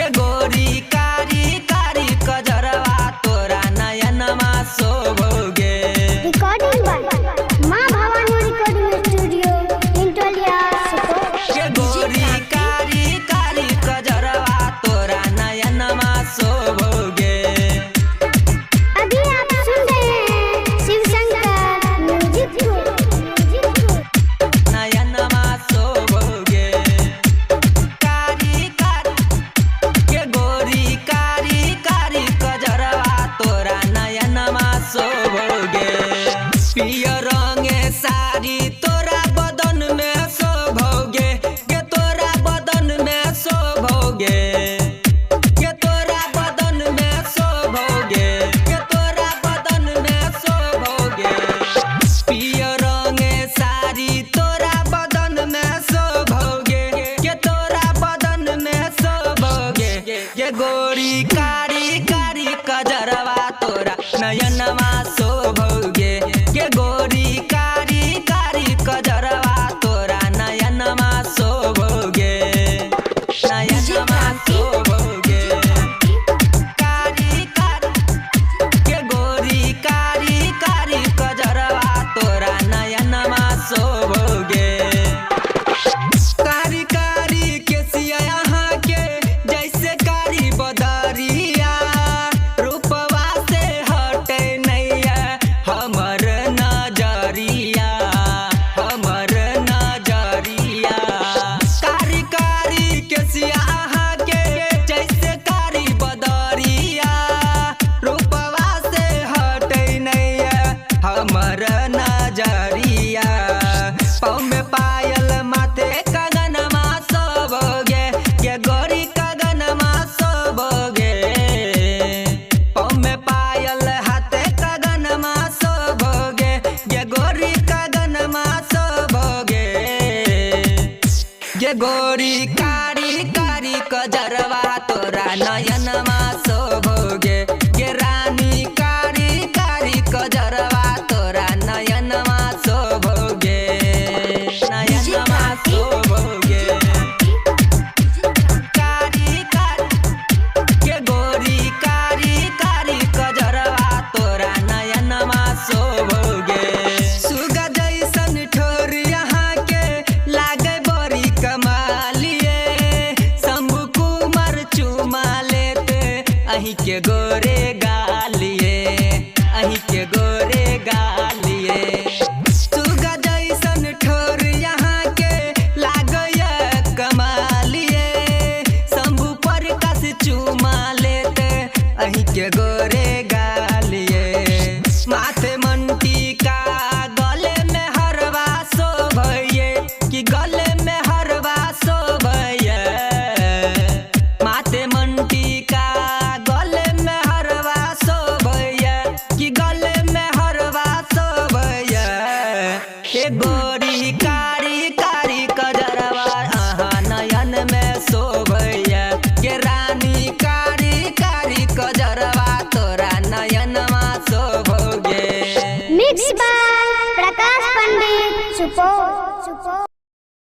के गोरी कारी कारी कजरवा तोरा नयनमा शोभोगे। रिकॉर्डिंग बाय मां भवानी रिकॉर्डिंग स्टूडियो इंटोलिया के गोरी कारी कारी कजरवा तोरा नयनमा शोभोगे। अभी आप सुन रहे हैं शिव शंकर म्यूजिक नयनमा शोभोगे। कारी कारी के गोरी कारी कारी कजरवा तोरा नयनमा शोभोगे। पियर रंगे साड़ी तोरा बदन में शोभोगे के तोरा बदन में शोभोगे। के तोरा बदन में शोभोगे के तोरा बदन में शोभोगे। पियर रंगे साड़ी तोरा बदन में शोभोगे के तोरा बदन में शोभोगे। के गोरी कारी कारी कजरवा तोरा नयनमा शोभोगे। के गोरी कारी कारी कजरवा तोरा नयनमा शोभोगे। नयनमा शोभोगे। कारी कारी के गोरी कारी कारी कजरवा तोरा नयनमा शोभोगे। कारी कारी केसिया यहाँ के जैसे कारी बदरिया रूपवा से हटे नैया हमर नजरिया हमर नजरिया। कारी कारी केसिया यहाँ के जैसे कारी बदरिया रूपवा से हटे नैया हमर नजरिया। पाँव में पायल माथे कगनमा शोभोगे के गोरी कगनमा शोभोगे। पाँव में पायल हाथे कगनमा शोभोगे के गोरी कगनमा शोभोगे। के गोरी कारी कारी कजरवा तोरा नयनमा शोभोगे। के रानी कारी कारी कजरवा तोरा नयनमा शोभोगे। नयनमा शोभोगे। कारी कारी के गोरी कारी कारी कजरवा तोरा नयनमा शोभोगे। सुगा जैसन ठोर यहाँ के लागे बड़ी कमालिए शंभु कुमार चुमा लेते अहीं के गोरे गालिए अहीं के गोरे गालिए। सुगा जैसन ठोर यहाँ के लागय कमालिए शंभु पर कस चुमा लेते अहीं के गोरे